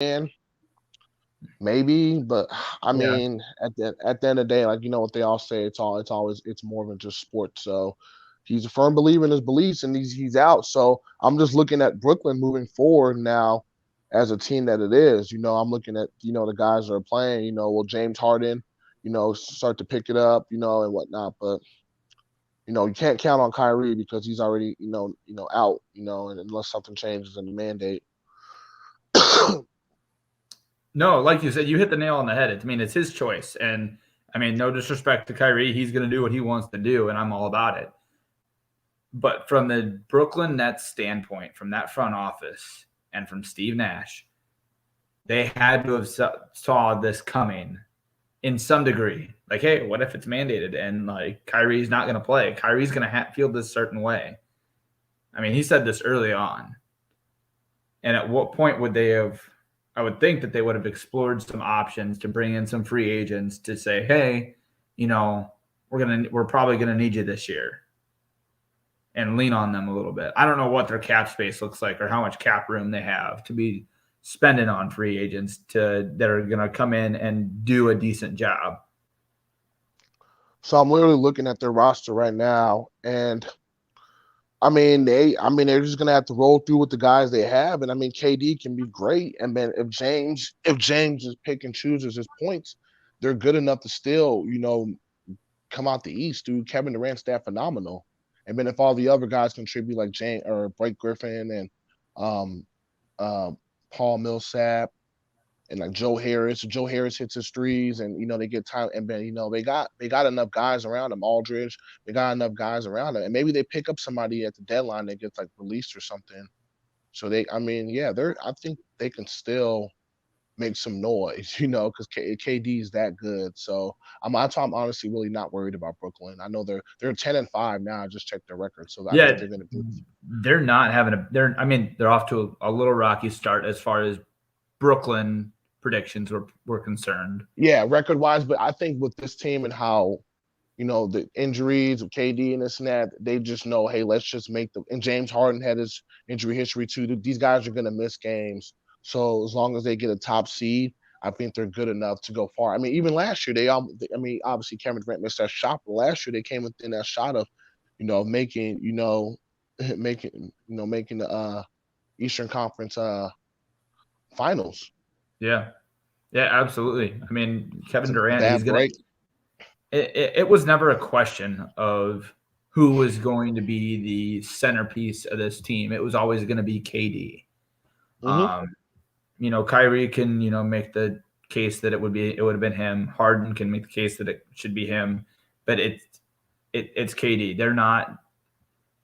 in, maybe, but I Yeah. mean, at the end of the day, like what they all say, it's more than just sports. So he's a firm believer in his beliefs, and he's out. So I'm just looking at Brooklyn moving forward now as a team that it is. I'm looking at the guys that are playing. Will James Harden, start to pick it up, and whatnot, but. You can't count on Kyrie because he's already, out, and unless something changes in the mandate. No, like you said, you hit the nail on the head. I mean, it's his choice. And I mean, no disrespect to Kyrie. He's going to do what he wants to do, and I'm all about it. But from the Brooklyn Nets standpoint, from that front office and from Steve Nash, they had to have saw this coming in some degree. Like, hey, what if it's mandated and like Kyrie's not going to play? Kyrie's going to feel this certain way. I mean, he said this early on. And at what point would they have? I would think that they would have explored some options to bring in some free agents to say, hey, we're probably gonna need you this year, and lean on them a little bit. I don't know what their cap space looks like or how much cap room they have to be spending on free agents that are gonna come in and do a decent job. So I'm literally looking at their roster right now, and they're just gonna have to roll through with the guys they have, and I mean, KD can be great, and then if James just pick and chooses his points, they're good enough to still, come out the East. Dude, Kevin Durant's that phenomenal, and then if all the other guys contribute like James or Blake Griffin and um, uh, Paul Millsap and like Joe Harris. Joe Harris hits his threes, and they get time. And then they got enough guys around him. Aldridge, they got enough guys around him, and maybe they pick up somebody at the deadline that gets like released or something. So yeah, I think they can still make some noise, because KD is that good. So I'm honestly really not worried about Brooklyn. I know they're 10-5 now. I just checked their record, so I think Yeah, they're going to be. they're not having a. They're. I mean, they're off to a little rocky start as far as Brooklyn predictions were concerned. Yeah, record wise, but I think with this team and how the injuries of KD and this and that, they just know, hey, let's just make them. And James Harden had his injury history too. These guys are going to miss games. So as long as they get a top seed, I think they're good enough to go far. I mean, even last year, obviously Kevin Durant missed that shot, but last year they came within that shot of, making, making the Eastern Conference finals. Yeah, yeah, absolutely. I mean, It's Kevin a Durant, he's bad gonna. break. It was never a question of who was going to be the centerpiece of this team. It was always going to be KD. Mm-hmm. Um, Kyrie can make the case that it would have been him. Harden can make the case that it should be him, but it's KD. They're not.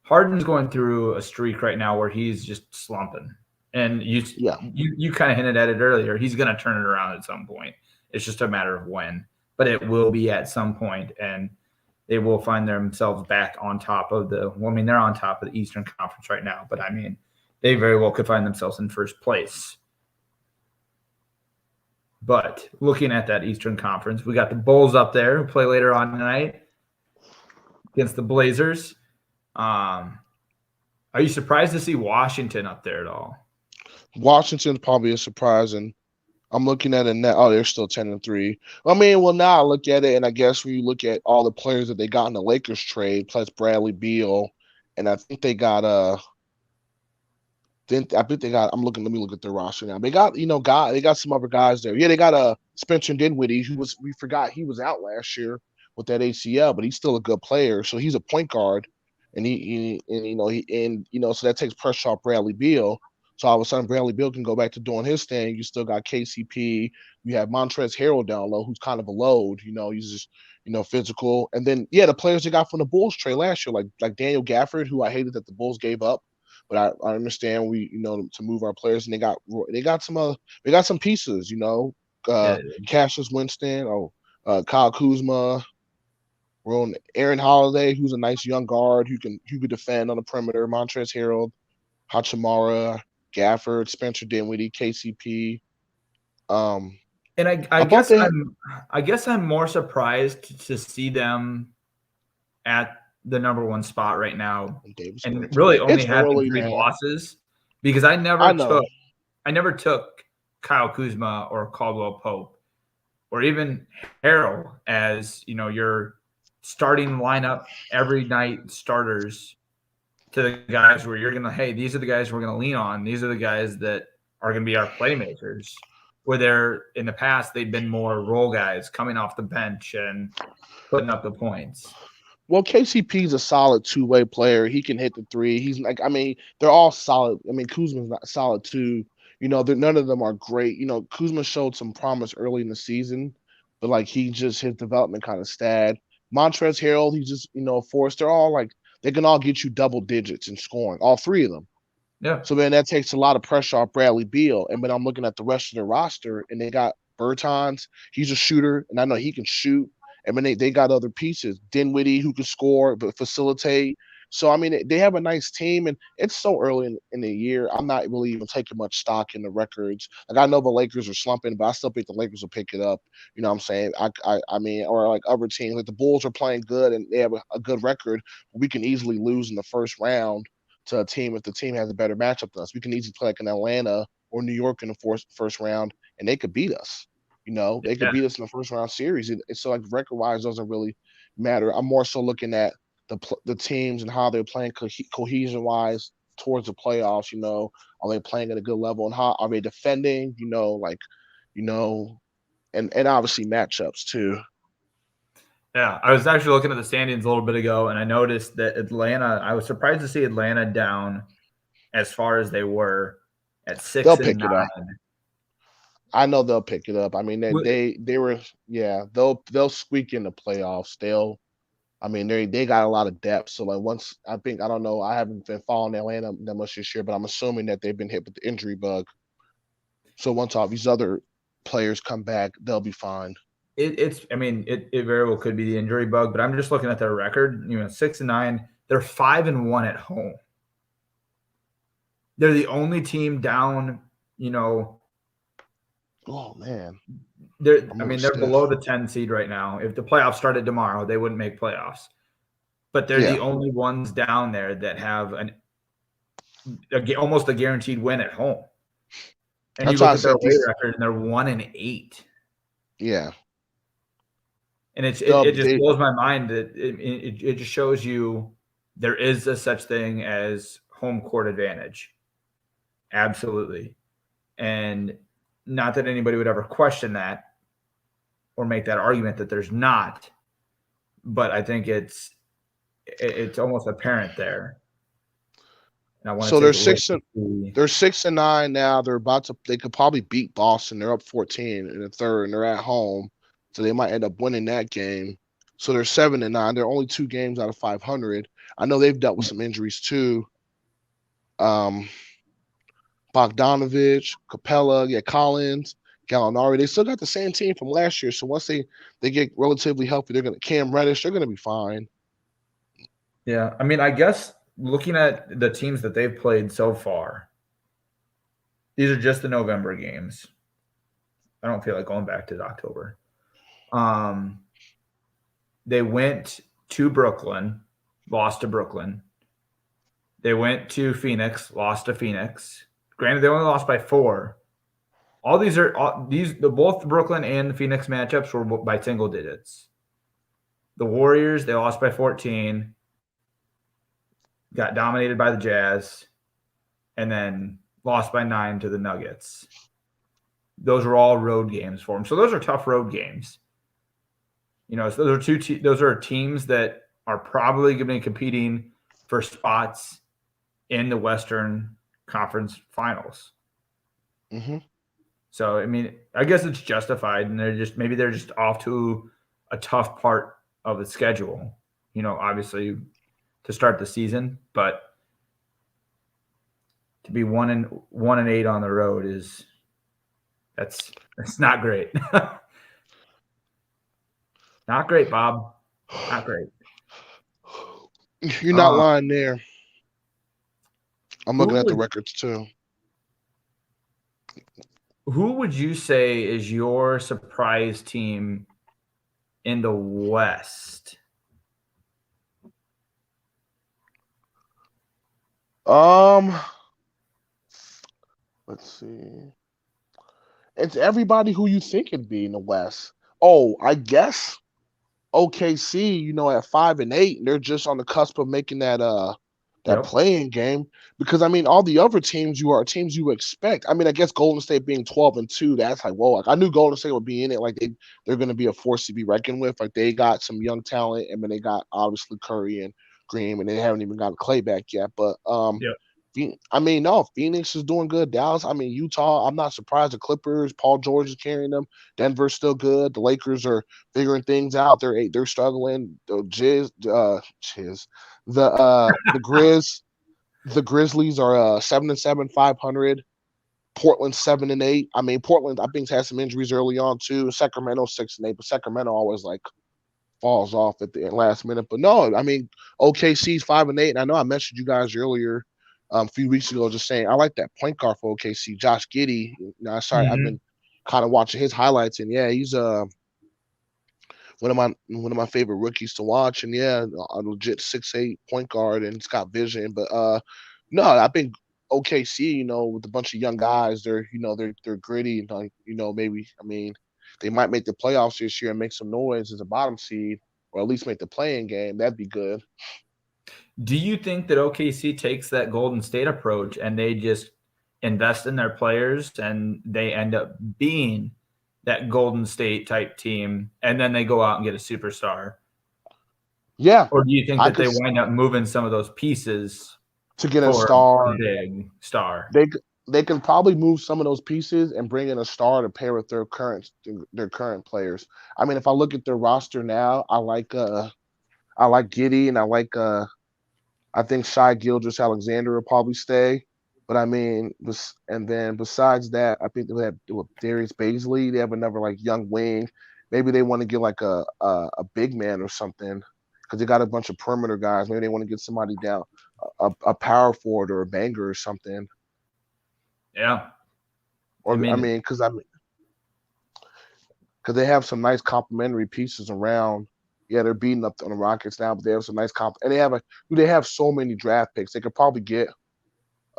Harden's going through a streak right now where he's just slumping, and Yeah. you kind of hinted at it earlier. He's going to turn it around at some point. It's just a matter of when, but it will be at some point, and they will find themselves back on top of the. Well, I mean, they're on top of the Eastern Conference right now, but I mean, they very well could find themselves in first place. But looking at that Eastern Conference, we got the Bulls up there who play later on tonight against the Blazers. Um, are you surprised to see Washington up there at all? Washington's probably a surprise, and I'm looking at it now. Oh, they're still 10-3. I mean, well, now I look at it, and I guess when you look at all the players that they got in the Lakers trade, plus Bradley Beal, and I think they got then I think they got. I'm looking. Let me look at their roster now. They got They got some other guys there. Yeah, they got Spencer Dinwiddie, who was we forgot he was out last year with that ACL, but he's still a good player. So he's a point guard, and so that takes pressure off Bradley Beal. So all of a sudden, Bradley Beal can go back to doing his thing. You still got KCP. You have Montrezl Harrell down low, who's kind of a load. He's just physical. And then the players they got from the Bulls trade last year, like Daniel Gafford, who I hated that the Bulls gave up, but I understand to move our players, and they got some pieces, Yeah, Cassius Winston, Kyle Kuzma, Aaron Holiday, who's a nice young guard who could defend on the perimeter, Montrezl Harrell, Hachimura, Gafford, Spencer Dinwiddie, KCP. Um, and I thought they had I guess I'm more surprised to see them at the number one spot right now, Davis and Bertans. really only It's having early, three man. losses because I know. I never took Kyle Kuzma or Caldwell Pope, or even Harrell as, your starting lineup every night starters to the guys where you're going to, hey, these are the guys we're going to lean on. These are the guys that are going to be our playmakers. Where they're in the past, they've been more role guys coming off the bench and putting up the points. Well, KCP's a solid two-way player. He can hit the three. He's like, I mean, they're all solid. I mean, Kuzma's not solid too. None of them are great. Kuzma showed some promise early in the season, but like his development kind of stalled. Montrezl Harrell, he's just, forced. They're all like, they can all get you double digits in scoring, all three of them. Yeah. So man, that takes a lot of pressure off Bradley Beal. And then I'm looking at the rest of the roster, and they got Bertans. He's a shooter, and I know he can shoot. And then they got other pieces, Dinwiddie, who can score but facilitate. So I mean, they have a nice team, and it's so early in the year. I'm not really even taking much stock in the records. Like I know the Lakers are slumping, but I still think the Lakers will pick it up. You know what I'm saying? I mean, or like other teams, like the Bulls are playing good and they have a good record. We can easily lose in the first round to a team if the team has a better matchup than us. We can easily play like in Atlanta or New York in the first round, and they could beat us. They could beat us in the first round series. So like record wise doesn't really matter. I'm more so looking at the teams and how they're playing cohesion wise towards the playoffs. Are they playing at a good level, and how are they defending? And obviously matchups too. Yeah, I was actually looking at the standings a little bit ago, and I noticed that I was surprised to see Atlanta down as far as they were at 6 They'll and pick 9. it up. I know they'll pick it up. I mean, they were, yeah, they'll squeak in the playoffs. They got a lot of depth. So like I don't know, I haven't been following Atlanta that much this year, but I'm assuming that they've been hit with the injury bug. So once all these other players come back, they'll be fine. It very well could be the injury bug, but I'm just looking at their record. 6 and 9. They're 5-1 at home. They're the only team down. Oh man, they're below the 10 seed right now. If the playoffs started tomorrow, they wouldn't make playoffs. But they're the only ones down there that have almost a guaranteed win at home. And you look at their away record, and they're 1-8. Yeah. And it just blows my mind that it just shows you there is a such thing as home court advantage. Absolutely. And not that anybody would ever question that or make that argument that there's not, but I think it's almost apparent there. So they're 6-9 now. They could probably beat Boston. They're up 14 in the third, and they're at home. So they might end up winning that game. So they're 7-9. They're only 2 games out of 500. I know they've dealt with some injuries too. Bogdanovich, Capella, Collins, Gallinari. They still got the same team from last year. So once they get relatively healthy, Cam Reddish, they're gonna be fine. Yeah, I guess looking at the teams that they've played so far, these are just the November games. I don't feel like going back to October. They went to Brooklyn, lost to Brooklyn. They went to Phoenix, lost to Phoenix. Granted, they only lost by 4. Both Brooklyn and the Phoenix matchups were by single digits. The Warriors, they lost by 14, got dominated by the Jazz, and then lost by 9 to the Nuggets. Those were all road games for them. So those are tough road games. So those are teams that are probably going to be competing for spots in the Western Conference Finals. Mm-hmm. So I guess it's justified, and they're just off to a tough part of the schedule. Obviously to start the season, but to be 1-8 on the road that's not great. Not great, Bob. Not great. You're not lying there. I'm looking at the records too. Who would you say is your surprise team in the West? Let's see. It's everybody who you think it'd be in the West. Oh, I guess OKC, at 5-8, they're just on the cusp of making that Yep. playing game. Because I mean, all the other teams are teams you expect. I mean, I guess Golden State being 12-2, that's like, whoa. Like, I knew Golden State would be in it. Like they're going to be a force to be reckoned with. Like they got some young talent, and then they got obviously Curry and Green, and they haven't even got Clay back yet. But Yep. I mean, no, Phoenix is doing good. Dallas, I mean, Utah, I'm not surprised. The Clippers, Paul George is carrying them. Denver's still good. The Lakers are figuring things out. They're struggling. The Grizzlies are 7-7, 500. Portland 7-8. I mean, Portland I think had some injuries early on too. Sacramento 6-8, but Sacramento always like falls off at the last minute. But no, I mean OKC's 5-8. And I know I mentioned you guys earlier a few weeks ago, just saying I like that point guard for OKC, Josh Giddey. Sorry, I've Hmm. been kind of watching his highlights, and yeah, he's one of my favorite rookies to watch, and yeah, a legit 6'8" point guard, and it's got vision. But no, I think OKC, with a bunch of young guys, they're gritty, and like maybe I mean they might make the playoffs this year and make some noise as a bottom seed, or at least make the playing game. That'd be good. Do you think that OKC takes that Golden State approach and they just invest in their players and they end up being that Golden State type team and then they go out and get a superstar? Yeah, Or do you think I that could they wind up moving some of those pieces to get a for a star. big star? They can probably move some of those pieces and bring in a star to pair with their current players. I mean, if I look at their roster now, I like Giddy, and I think Shai Gilgeous-Alexander will probably stay. But I mean, and then besides that, I think they have with Darius Baisley. They have another like young wing. Maybe they want to get like a big man or something because they got a bunch of perimeter guys. Maybe they want to get somebody down, a power forward or a banger or something. Yeah. I Or I mean, mean, because they have some nice complementary pieces around. Yeah, they're beating up on the Rockets now, but they have some nice and they have so many draft picks. They could probably get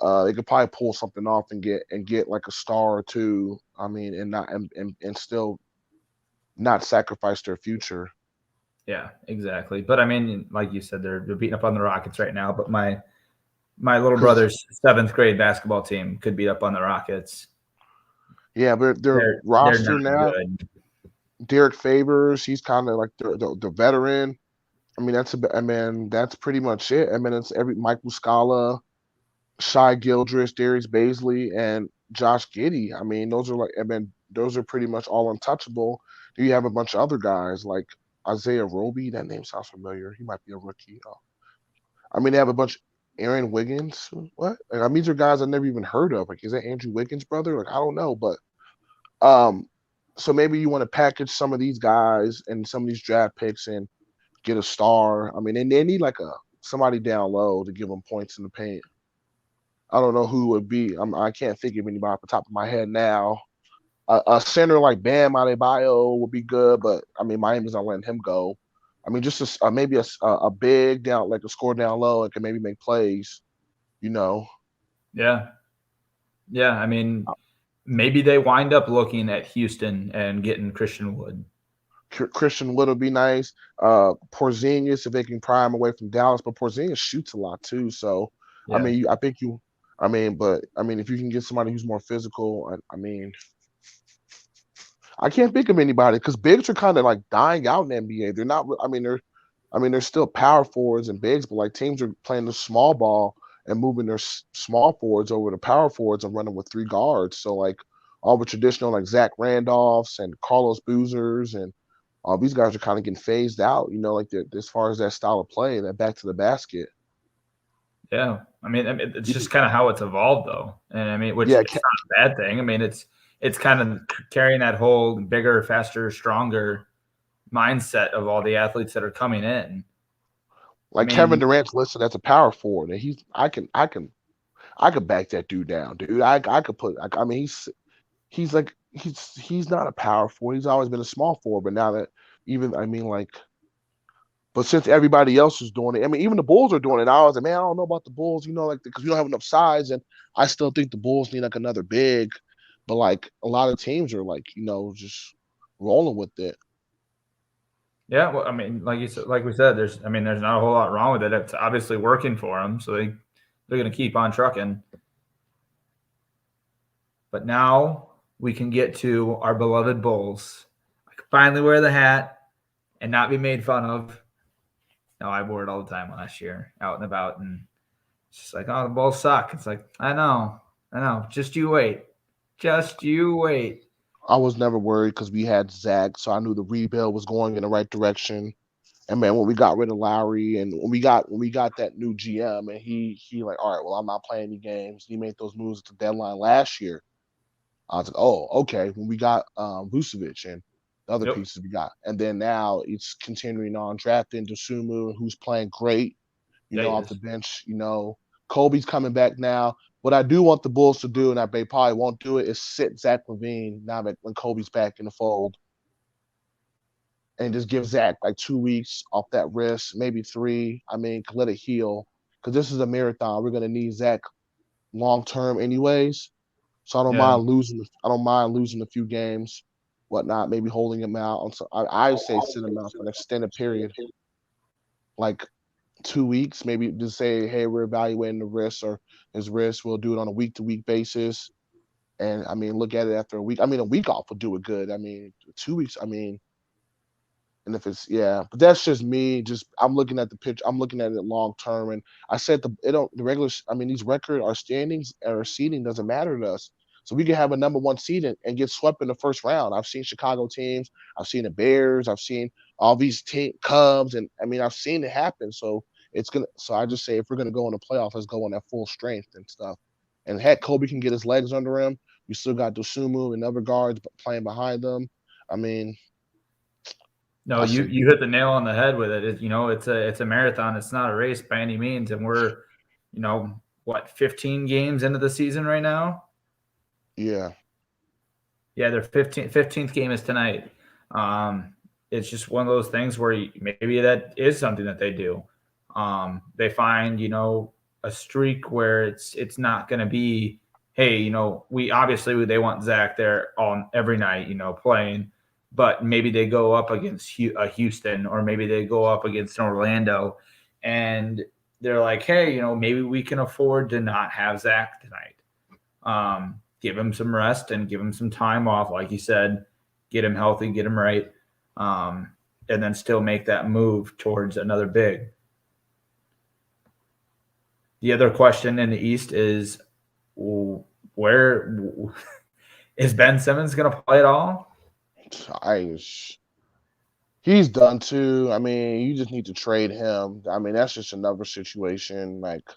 they could probably pull something off and get like a star or two. I mean, and still not sacrifice their future. yeah, exactly. But I mean, like you said, they're beating up on the Rockets right now. But my little Because brother's seventh grade basketball team could beat up on the Rockets. yeah, but their They're not roster now, good. Derek Favors, he's kind of like the veteran. I mean, that's pretty much it. I mean, it's every Michael Scala, Shai Gildress, Darius Baisley, and Josh Giddey. I mean, those are pretty much all untouchable. Do you have a bunch of other guys like Isaiah Roby? That name sounds familiar. He might be a rookie. I mean, they have a bunch. Aaron Wiggins. What? Like, I mean, these are guys I've never even heard of. Like, is that Andrew Wiggins' brother? Like, I don't know, but um, so maybe you want to package some of these guys and some of these draft picks and get a star. I mean, and they need like somebody down low to give them points in the paint. I don't know who it would be. I can't think of anybody off the top of my head now. A center like Bam Adebayo would be good, but I mean Miami's not letting him go. I mean, just maybe a big down like a score down low and can maybe make plays. You know, Yeah. Yeah. I mean, maybe they wind up looking at Houston and getting Christian Wood. Christian Wood would be nice. Porzingis if they can pry him away from Dallas, but Porzingis shoots a lot too. So I Yeah. mean, I think you. I mean, but I mean, if you can get somebody who's more physical, I mean, I can't think of anybody because bigs are kind of like dying out in the NBA. They're not. I mean, they're still power forwards and bigs, but like teams are playing the small ball and moving their small forwards over to power forwards and running with three guards. So like all the traditional like Zach Randolphs and Carlos Boozers and all these guys are kind of getting phased out. Like as far as that style of play, that back to the basket. Yeah. I mean, it's You just can, kind of how it's evolved, though. And I mean, which yeah, it's not a bad thing. I mean, it's kind of carrying that whole bigger, faster, stronger mindset of all the athletes that are coming in. I like Kevin mean, Durant's listed as a power forward, and I could back that dude down, dude. I could put. I mean, he's like he's not a power forward. He's always been a small forward, but now that even I mean like, but since everybody else is doing it, I mean even the Bulls are doing it. I was like, man, I don't know about the Bulls, like because we don't have enough size, and I still think the Bulls need like another big. But like a lot of teams are like, just rolling with it. Yeah, well, I mean, like you said, like we said, there's not a whole lot wrong with it. It's obviously working for them, so they're going to keep on trucking. But now we can get to our beloved Bulls. I can finally wear the hat and not be made fun of. No, I wore it all the time last year, out and about, and it's just like, oh, the Bulls suck. It's like, I know. Just you wait. Just you wait. I was never worried because we had Zach, so I knew the rebuild was going in the right direction. And man, when we got rid of Lowry and when we got that new GM and he like, all right, well, I'm not playing any games. He made those moves at the deadline last year. I was like, oh, okay. When we got Vucevic and the other Yep. pieces we got, and then now it's continuing on drafting Dosunmu, who's playing great. Off the bench. Kobe's coming back now. What I do want the Bulls to do, and they probably won't do it, is sit Zach LaVine now that when Kobe's back in the fold, and just give Zach like 2 weeks off that wrist, maybe 3. I mean, let it heal because this is a marathon. We're gonna need Zach long term, anyways. So I don't Yeah. mind losing. I don't mind losing a few games, whatnot. Maybe holding him out. I say sit him out for an extended period, like 2 weeks. Maybe just say, hey, we're evaluating the wrist or his wrist. We'll do it on a week to week basis. And I mean, look at it after a week. I mean, a week off will do it good. I mean, 2 weeks. I mean, and if it's but that's just me. Just I'm looking at the pitch. I'm looking at it long term. And I said the regular. I mean, these record our standings our seeding doesn't matter to us. So we can have a number one seed and get swept in the first round. I've seen Chicago teams. I've seen the Bears. I've seen all these Cubs, and I mean I've seen it happen. So it's gonna. So I just say if we're gonna go in the playoffs, let's go on at full strength and stuff. And heck, Kobe can get his legs under him. We still got Dosunmu and other guards playing behind them. I mean, No, you hit the nail on the head with it. It's a marathon. It's not a race by any means. And we're, 15 games into the season right now? Yeah. Yeah, their 15th game is tonight. It's just one of those things where maybe that is something that they do. They find, a streak where it's not going to be, hey, they want Zach there on every night, playing. But maybe they go up against Houston, or maybe they go up against Orlando, and they're like, hey, maybe we can afford to not have Zach tonight. Give him some rest and give him some time off, like you said, get him healthy, get him right, and then still make that move towards another big. The other question in the East is, where is Ben Simmons going to play at all? He's done too. I mean, you just need to trade him. I mean, that's just another situation. Like,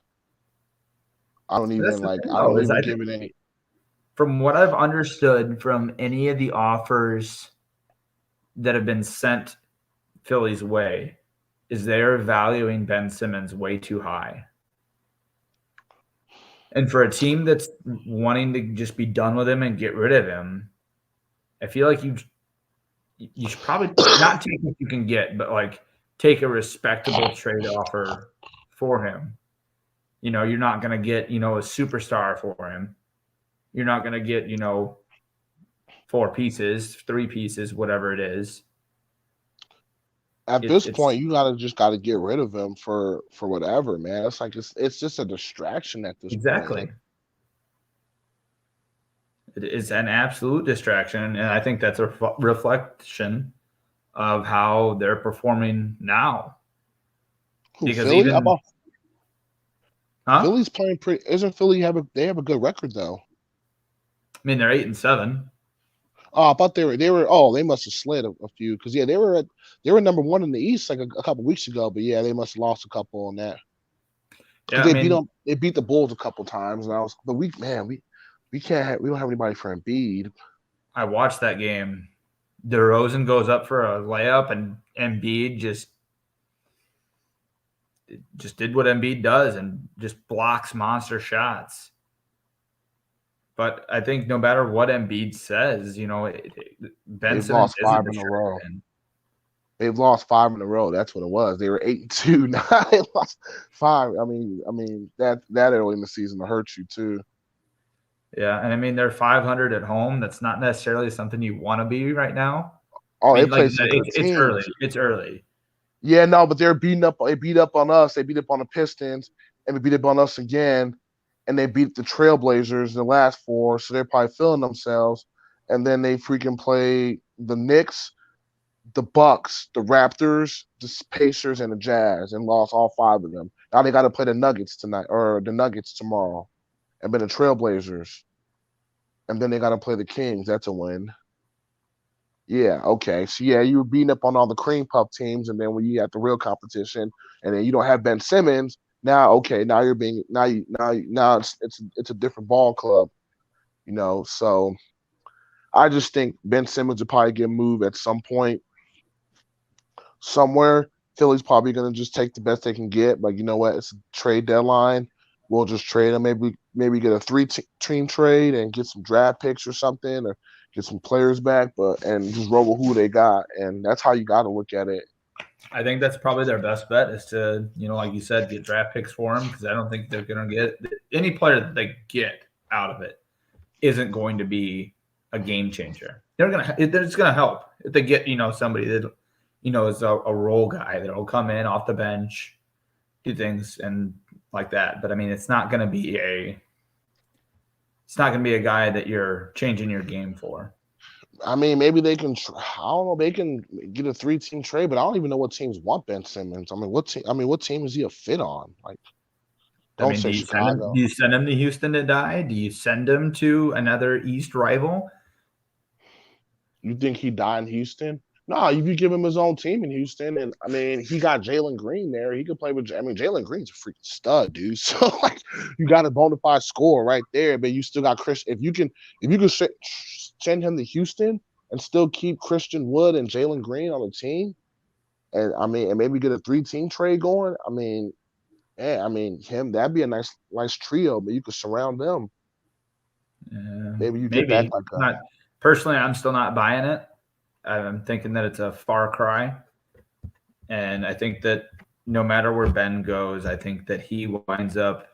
I don't even give it any. From what I've understood from any of the offers that have been sent Philly's way, is they're valuing Ben Simmons way too high. And for a team that's wanting to just be done with him and get rid of him, I feel like you should probably not take what you can get, but like take a respectable trade offer for him. You're not going to get, a superstar for him. You're not going to get, 4 pieces, 3 pieces, whatever it is. At this point, you got to get rid of him for whatever, man. It's like it's just a distraction at this point. Exactly. It is an absolute distraction, and I think that's a reflection of how they're performing now. Because Philly? Philly's playing pretty. Isn't Philly they have a good record though? I mean, they're 8-7. Oh, I thought they were. Oh, they must have slid a few because they were number 1 in the East like a couple weeks ago. But yeah, they must have lost a couple on that. Yeah, they beat the Bulls a couple times, and we don't have anybody for Embiid. I watched that game. DeRozan goes up for a layup, and Embiid just did what Embiid does and just blocks monster shots. But I think no matter what Embiid says, Ben Simmons lost 5 in a row. They've lost 5 in a row. That's what it was. They were 8-2. Now they lost 5. I mean that early in the season to hurt you too. Yeah, and I mean they're 500 at home. That's not necessarily something you want to be right now. I Oh, they mean, like play you said, some good it's early. teams. It's early. Yeah, no, but they're beating up. They beat up on us. They beat up on the Pistons, and they beat up on us again. And they beat the Trailblazers in the last four, so they're probably feeling themselves. And then they freaking play the Knicks, the Bucks, the Raptors, the Pacers, and the Jazz, and lost all five of them. Now they got to play the Nuggets tonight, or the Nuggets tomorrow, and then the Trailblazers, and then they got to play the Kings. That's a win. Yeah, okay. So yeah, you were beating up on all the cream puff teams, and then when you got the real competition, and then you don't have Ben Simmons, now okay, now you're being now it's a different ball club, you know. So I just think Ben Simmons will probably get moved at some point somewhere. Philly's probably gonna just take the best they can get. Like, you know what? It's a trade deadline. We'll just trade them. Maybe get a team trade and get some draft picks or something, or get some players back, but and just roll with who they got. And that's how you got to look at it. I think that's probably their best bet is to, like you said, get draft picks for them, because I don't think they're going to get any player that they get out of it isn't going to be a game changer. They're just going to help if they get, somebody that, is a role guy that'll come in off the bench, do things and like that. But I mean, it's not going to be a guy that you're changing your game for. I mean, maybe they can. I don't know. They can get a 3-team trade, but I don't even know what teams want Ben Simmons. I mean, what team is he a fit on? Like, don't say Chicago. Do you send him to Houston to die? Do you send him to another East rival? You think he died in Houston? No, if you give him his own team in Houston, and I mean, he got Jalen Green there. He could play with. I mean, Jalen Green's a freaking stud, dude. So like, you got a bona fide score right there, but you still got Chris. If you can send him to Houston and still keep Christian Wood and Jalen Green on the team, and I mean, and maybe get a 3-team trade going. I mean, yeah, I mean, that'd be a nice trio, but you could surround them. Maybe you get that like personally, I'm still not buying it. I'm thinking that it's a far cry. And I think that no matter where Ben goes, I think that he winds up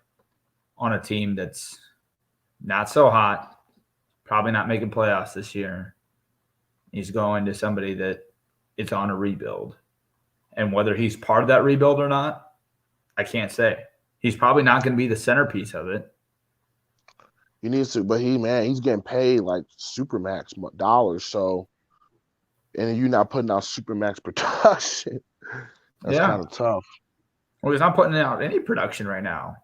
on a team that's not so hot, probably not making playoffs this year. He's going to somebody that it's on a rebuild. And whether he's part of that rebuild or not, I can't say. He's probably not going to be the centerpiece of it. He needs to, but he's getting paid like supermax dollars. So, and you're not putting out supermax production. That's kind of tough. Well, he's not putting out any production right now.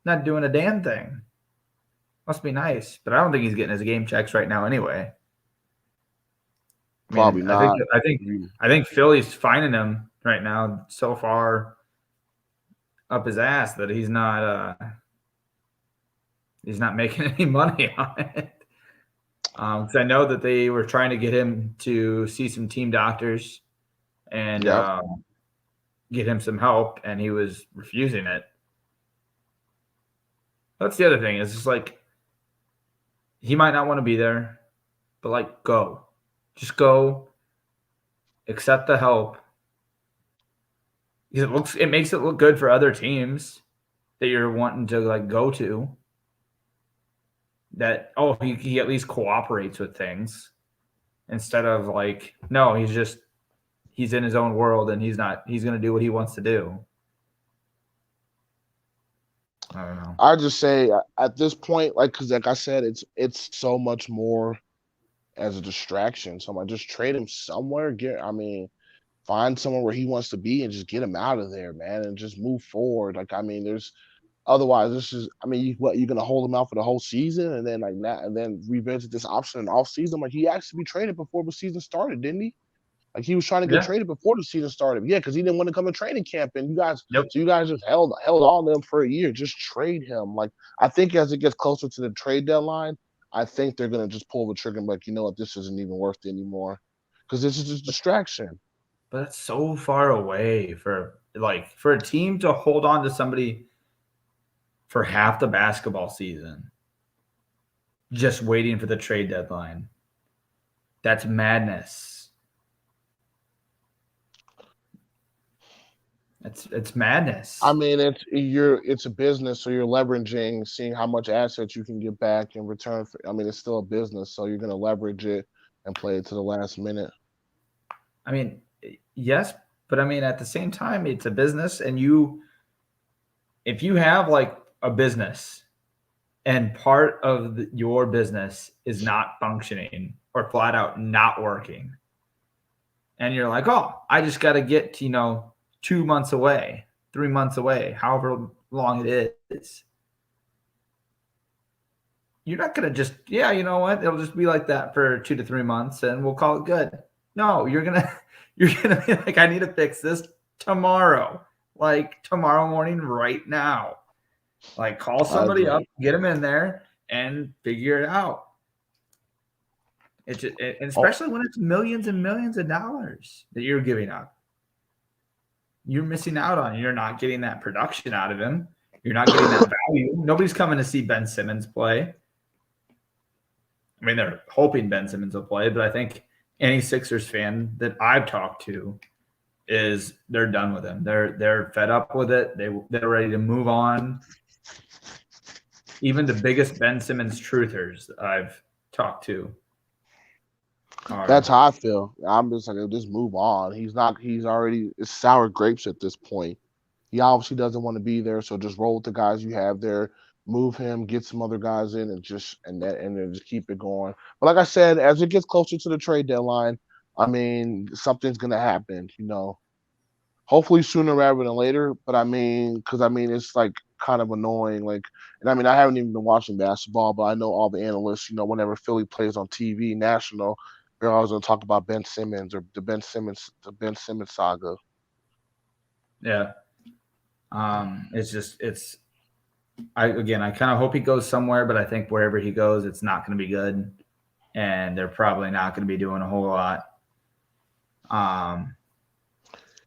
Not doing a damn thing. Must be nice, but I don't think he's getting his game checks right now anyway. Probably not. I think Philly's finding him right now so far up his ass that he's not making any money on it. Because I know that they were trying to get him to see some team doctors and get him some help, and he was refusing it. That's the other thing. Is just like he might not want to be there, but like go. Just go, accept the help. It makes it look good for other teams that you're wanting to like go to. That he at least cooperates with things instead of like, no, he's in his own world and he's going to do what he wants to do. I don't know. I just say at this point, because like I said, it's so much more as a distraction. So I just trade him somewhere. Find somewhere where he wants to be and just get him out of there, man, and just move forward. Like, I mean, otherwise this is, I mean, you're gonna hold him out for the whole season and then like that, and then revisit this option in the off season. Like, he asked to be traded before the season started, didn't he? Like, he was trying to get traded before the season started. Yeah, because he didn't want to come to training camp, and so you guys just held on them for a year. Just trade him. Like, I think as it gets closer to the trade deadline, I think they're gonna just pull the trigger and be like, you know what, this isn't even worth it anymore, because this is just distraction. But it's so far away for a team to hold on to somebody for half the basketball season, just waiting for the trade deadline. That's madness. It's madness. I mean, it's a business, so you're leveraging, seeing how much assets you can get back in return for. I mean, it's still a business, so you're going to leverage it and play it to the last minute. I mean, yes, but I mean at the same time, it's a business, and if you have like a business and part of your business is not functioning or flat out not working, and you're like, oh, I just got to get to, 2 months away, 3 months away, however long it is. You're not going to just, yeah, you know what? It'll just be like that for 2 to 3 months and we'll call it good. No, you're going to be like, I need to fix this tomorrow, like tomorrow morning, right now. Like call somebody up, get them in there and figure it out. Especially when it's millions and millions of dollars that you're giving up. You're missing out on. You're not getting that production out of him. You're not getting that value. Nobody's coming to see Ben Simmons play. I mean, they're hoping Ben Simmons will play, but I think any Sixers fan that I've talked to is they're done with him. They're fed up with it. They're ready to move on. Even the biggest Ben Simmons truthers I've talked to. That's how I feel. I'm just like, just move on. He's already, it's sour grapes at this point. He obviously doesn't want to be there, so just roll with the guys you have there, move him, get some other guys in, and then just keep it going. But like I said, as it gets closer to the trade deadline, I mean, something's gonna happen, Hopefully sooner rather than later. But I mean, because it's like kind of annoying. Like, and I mean, I haven't even been watching basketball, but I know all the analysts. Whenever Philly plays on TV, national, they're always gonna talk about Ben Simmons or the Ben Simmons saga. Yeah. I kind of hope he goes somewhere, but I think wherever he goes, it's not going to be good, and they're probably not going to be doing a whole lot.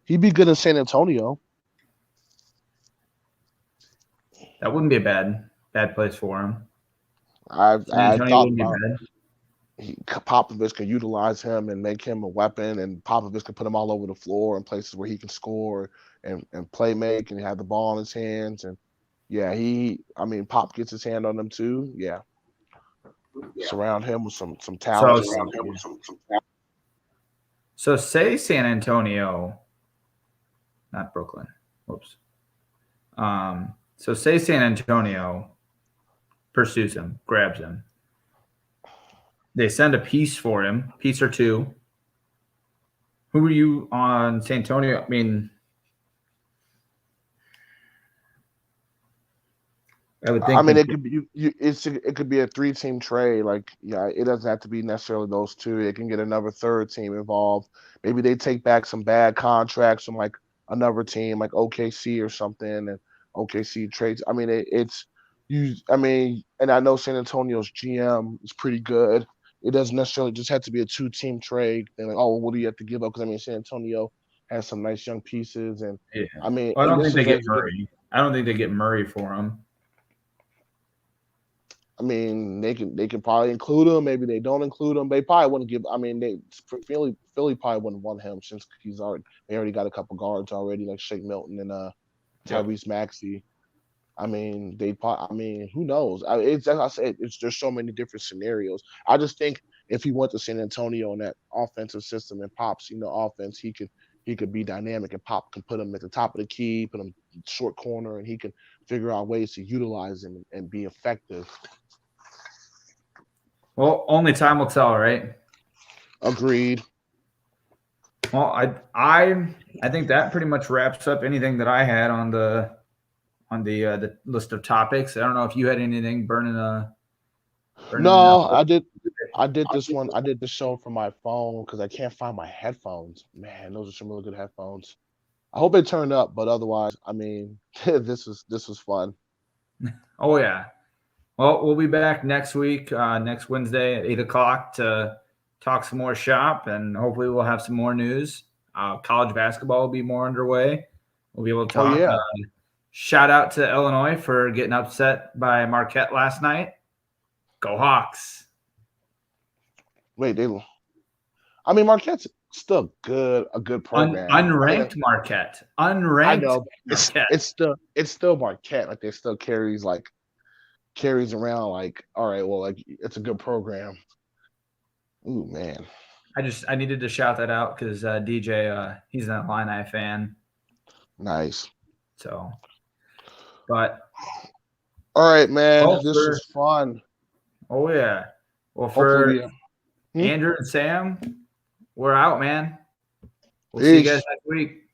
He'd be good in San Antonio. That wouldn't be a bad place for him. I thought about Popovich could utilize him and make him a weapon, and Popovich could put him all over the floor in places where he can score and play make and have the ball in his hands. And yeah, Pop gets his hand on them too. Yeah. Surround him with some talent. So say San Antonio, not Brooklyn. Whoops. So say San Antonio pursues him, grabs him. They send a piece for him, piece or two. Who are you on San Antonio? I mean, I would think. I mean, it could be it could be a 3-team trade. Like, yeah, it doesn't have to be necessarily those two. It can get another third team involved. Maybe they take back some bad contracts from like another team, like OKC or something, and OKC trades. I mean, and I know San Antonio's GM is pretty good. It doesn't necessarily just have to be a 2-team trade. And like, oh, what do you have to give up? Because San Antonio has some nice young pieces, and yeah. I don't think they get Murray. I don't think they get Murray for him. I mean, they can probably include him. Maybe they don't include him. They probably wouldn't give. I mean, Philly probably wouldn't want him since they already got a couple guards already, like Shake Milton and Tyrese Maxey. I mean, who knows? As I said, there's so many different scenarios. I just think if he went to San Antonio in that offensive system and Pop's offense, he could be dynamic, and Pop can put him at the top of the key, put him short corner, and he can figure out ways to utilize him and be effective. Well, only time will tell, right? Agreed. Well, I think that pretty much wraps up anything that I had on the list of topics. I don't know if you had anything burning. No, I did this one. I did the show from my phone because I can't find my headphones. Man, those are some really good headphones. I hope it turned up, but otherwise, I mean, this was fun. Oh yeah. Well, we'll be back next week, next Wednesday at 8:00 to talk some more shop, and hopefully we'll have some more news. College basketball will be more underway. We'll be able to talk. Oh, yeah. Shout out to Illinois for getting upset by Marquette last night. Go Hawks. Wait, Marquette's still a good program. Unranked Marquette. Unranked I know Marquette. it's still Marquette. Like they still carries around like, all right, well, like it's a good program. Ooh, man. I needed to shout that out because DJ, he's an Illini fan. Nice. So, but all right, man. This was fun. Oh yeah. Well, for Andrew and Sam, we're out, man. We'll see you guys next week.